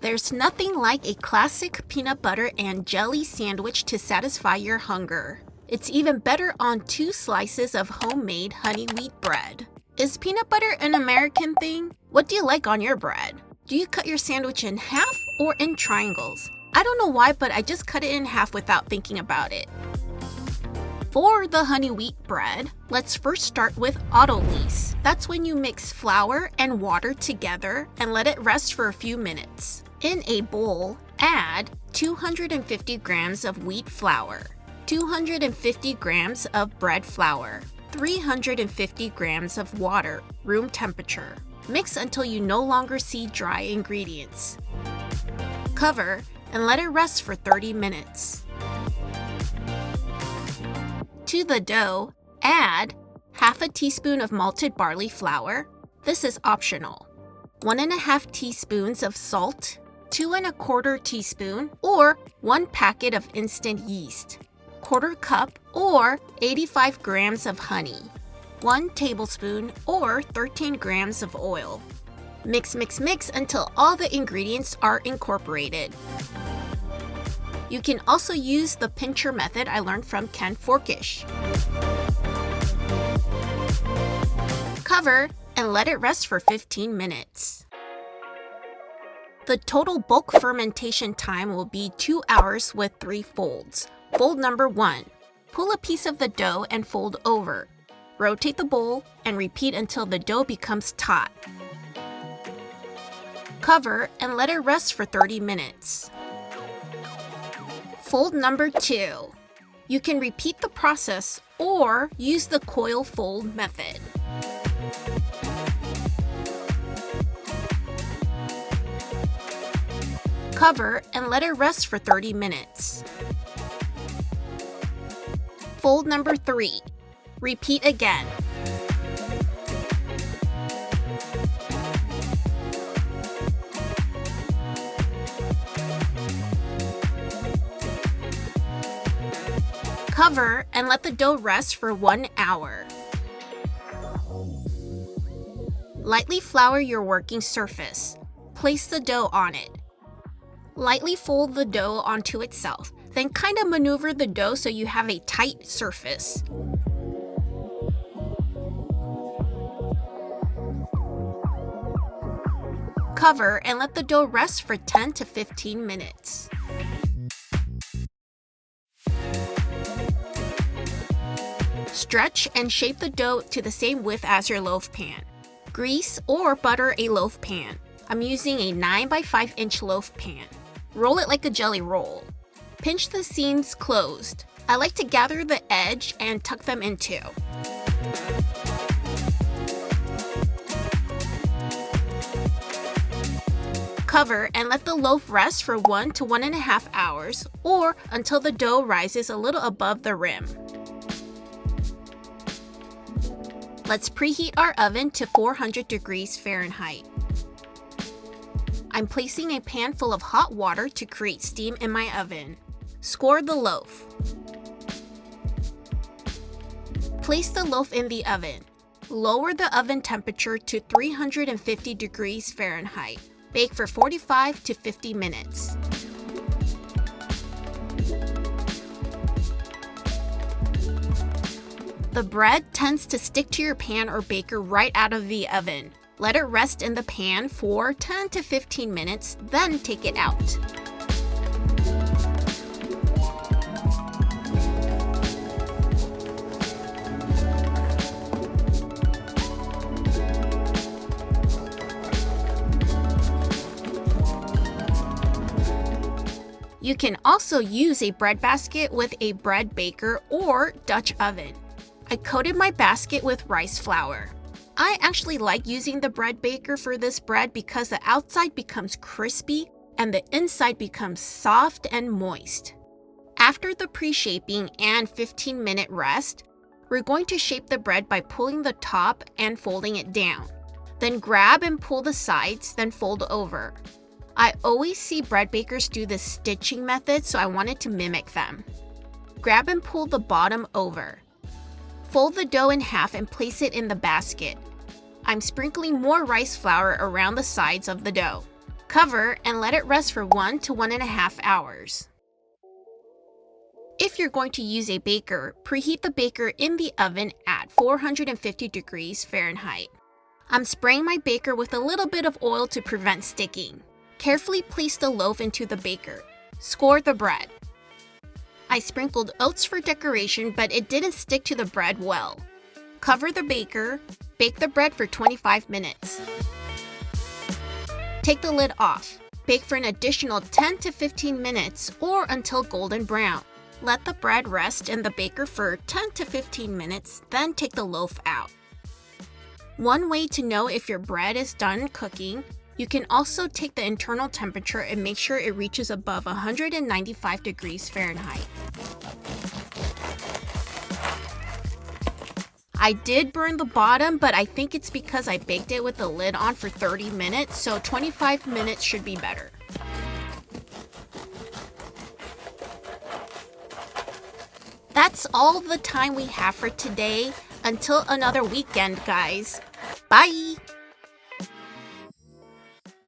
There's nothing like a classic peanut butter and jelly sandwich to satisfy your hunger. It's even better on 2 slices of homemade honey wheat bread. Is peanut butter an American thing? What do you like on your bread? Do you cut your sandwich in half or in triangles? I don't know why, but I just cut it in half without thinking about it. For the honey wheat bread, let's first start with Autolyse. That's when you mix flour and water together and let it rest for a few minutes. In a bowl, add 250 grams of wheat flour, 250 grams of bread flour, 350 grams of water, room temperature. Mix until you no longer see dry ingredients. Cover and let it rest for 30 minutes. To the dough, add half a teaspoon of malted barley flour. This is optional. 1.5 teaspoons of salt, 2.25 teaspoon or 1 packet of instant yeast, 1/4 cup or 85 grams of honey, 1 tablespoon or 13 grams of oil. Mix until all the ingredients are incorporated. You can also use the pincher method I learned from Ken Forkish. Cover and let it rest for 15 minutes. The total bulk fermentation time will be 2 hours with 3 folds. Fold number 1. Pull a piece of the dough and fold over. Rotate the bowl and repeat until the dough becomes taut. Cover and let it rest for 30 minutes. Fold number 2. You can repeat the process or use the coil fold method. Cover and let it rest for 30 minutes. Fold number 3. Repeat again. Cover and let the dough rest for 1 hour. Lightly flour your working surface. Place the dough on it. Lightly fold the dough onto itself, then kind of maneuver the dough so you have a tight surface. Cover and let the dough rest for 10 to 15 minutes. Stretch and shape the dough to the same width as your loaf pan. Grease or butter a loaf pan. I'm using a 9 by 5 inch loaf pan. Roll it like a jelly roll. Pinch the seams closed. I like to gather the edge and tuck them in too. Cover and let the loaf rest for 1 to 1.5 hours or until the dough rises a little above the rim. Let's preheat our oven to 400 degrees Fahrenheit. I'm placing a pan full of hot water to create steam in my oven. Score the loaf. Place the loaf in the oven. Lower the oven temperature to 350 degrees Fahrenheit. Bake for 45 to 50 minutes. The bread tends to stick to your pan or baker right out of the oven. Let it rest in the pan for 10 to 15 minutes, then take it out. You can also use a bread basket with a bread baker or Dutch oven. I coated my basket with rice flour. I actually like using the bread baker for this bread because the outside becomes crispy and the inside becomes soft and moist. After the pre-shaping and 15-minute rest, we're going to shape the bread by pulling the top and folding it down. Then grab and pull the sides, then fold over. I always see bread bakers do this stitching method, so I wanted to mimic them. Grab and pull the bottom over. Fold the dough in half and place it in the basket. I'm sprinkling more rice flour around the sides of the dough. Cover and let it rest for 1 to 1.5 hours. If you're going to use a baker, preheat the baker in the oven at 450 degrees Fahrenheit. I'm spraying my baker with a little bit of oil to prevent sticking. Carefully place the loaf into the baker. Score the bread. I sprinkled oats for decoration, but it didn't stick to the bread well. Cover the baker. Bake the bread for 25 minutes. Take the lid off. Bake for an additional 10 to 15 minutes or until golden brown. Let the bread rest in the baker for 10 to 15 minutes, then take the loaf out. One way to know if your bread is done cooking, you can also take the internal temperature and make sure it reaches above 195 degrees Fahrenheit. I did burn the bottom, but I think it's because I baked it with the lid on for 30 minutes, so 25 minutes should be better. That's all the time we have for today. Until another weekend, guys. Bye!